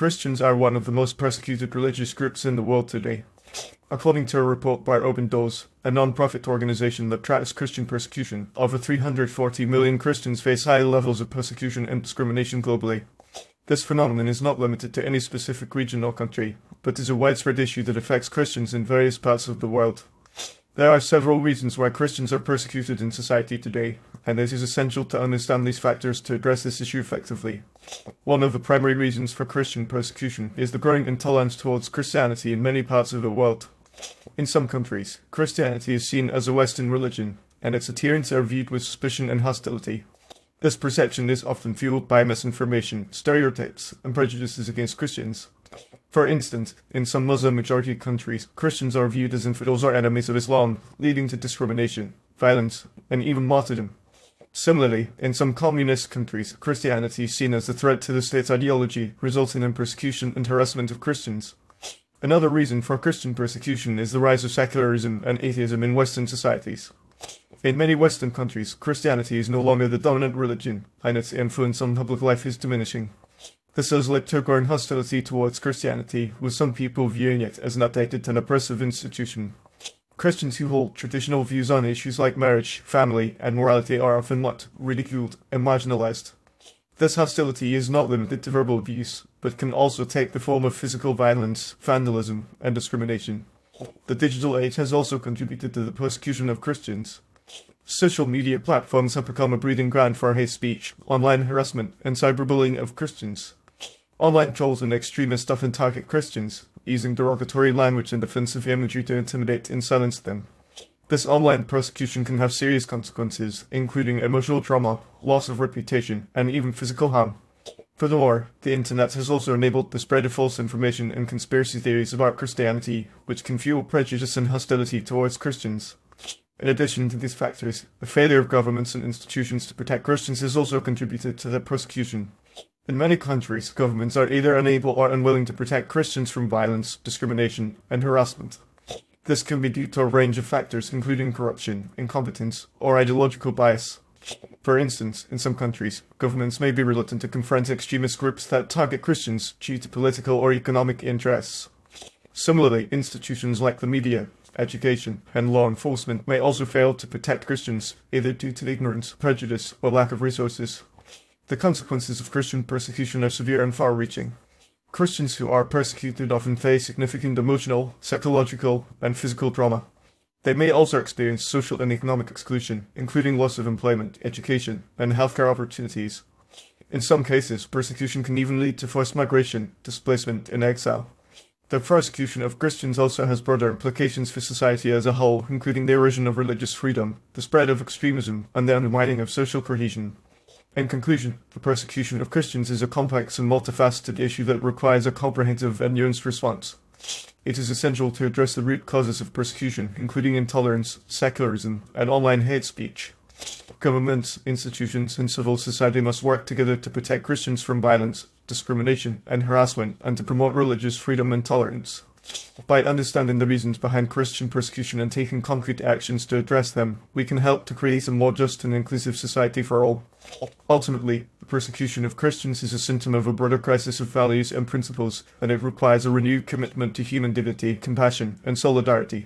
Christians are one of the most persecuted religious groups in the world today. According to a report by Open Doors, a non-profit organization that tracks Christian persecution, over 340 million Christians face high levels of persecution and discrimination globally. This phenomenon is not limited to any specific region or country, but is a widespread issue that affects Christians in various parts of the world. There are several reasons why Christians are persecuted in society today, and it is essential to understand these factors to address this issue effectively. One of the primary reasons for Christian persecution is the growing intolerance towards Christianity in many parts of the world. In some countries, Christianity is seen as a Western religion, and its adherents are viewed with suspicion and hostility. This perception is often fueled by misinformation, stereotypes, and prejudices against Christians. For instance, in some Muslim-majority countries, Christians are viewed as infidels or enemies of Islam, leading to discrimination, violence, and even martyrdom. Similarly, in some communist countries, Christianity is seen as a threat to the state's ideology, resulting in persecution and harassment of Christians. Another reason for Christian persecution is the rise of secularism and atheism in Western societies. In many Western countries, Christianity is no longer the dominant religion, and its influence on public life is diminishing. This has led to a growing hostility towards Christianity, with some people viewing it as an outdated and oppressive institution. Christians who hold traditional views on issues like marriage, family, and morality are often mocked, ridiculed, and marginalized. This hostility is not limited to verbal abuse, but can also take the form of physical violence, vandalism, and discrimination. The digital age has also contributed to the persecution of Christians. Social media platforms have become a breeding ground for hate speech, online harassment, and cyberbullying of Christians. Online trolls and extremists often target Christians, using derogatory language and offensive imagery to intimidate and silence them. This online persecution can have serious consequences, including emotional trauma, loss of reputation, and even physical harm. Furthermore, the internet has also enabled the spread of false information and conspiracy theories about Christianity, which can fuel prejudice and hostility towards Christians. In addition to these factors, the failure of governments and institutions to protect Christians has also contributed to their persecution. In many countries, governments are either unable or unwilling to protect Christians from violence, discrimination, and harassment. This can be due to a range of factors, including corruption, incompetence, or ideological bias. For instance, in some countries, governments may be reluctant to confront extremist groups that target Christians due to political or economic interests. Similarly, institutions like the media, education, and law enforcement may also fail to protect Christians, either due to ignorance, prejudice, or lack of resources. The consequences of Christian persecution are severe and far-reaching. Christians who are persecuted often face significant emotional, psychological, and physical trauma. They may also experience social and economic exclusion, including loss of employment, education, and healthcare opportunities. In some cases, persecution can even lead to forced migration, displacement, and exile. The persecution of Christians also has broader implications for society as a whole, including the erosion of religious freedom, the spread of extremism, and the undermining of social cohesion. In conclusion, the persecution of Christians is a complex and multifaceted issue that requires a comprehensive and nuanced response. It is essential to address the root causes of persecution, including intolerance, secularism, and online hate speech. Governments, institutions, and civil society must work together to protect Christians from violence, discrimination, and harassment, and to promote religious freedom and tolerance. By understanding the reasons behind Christian persecution and taking concrete actions to address them, we can help to create a more just and inclusive society for all. Ultimately, the persecution of Christians is a symptom of a broader crisis of values and principles, and it requires a renewed commitment to human dignity, compassion, and solidarity.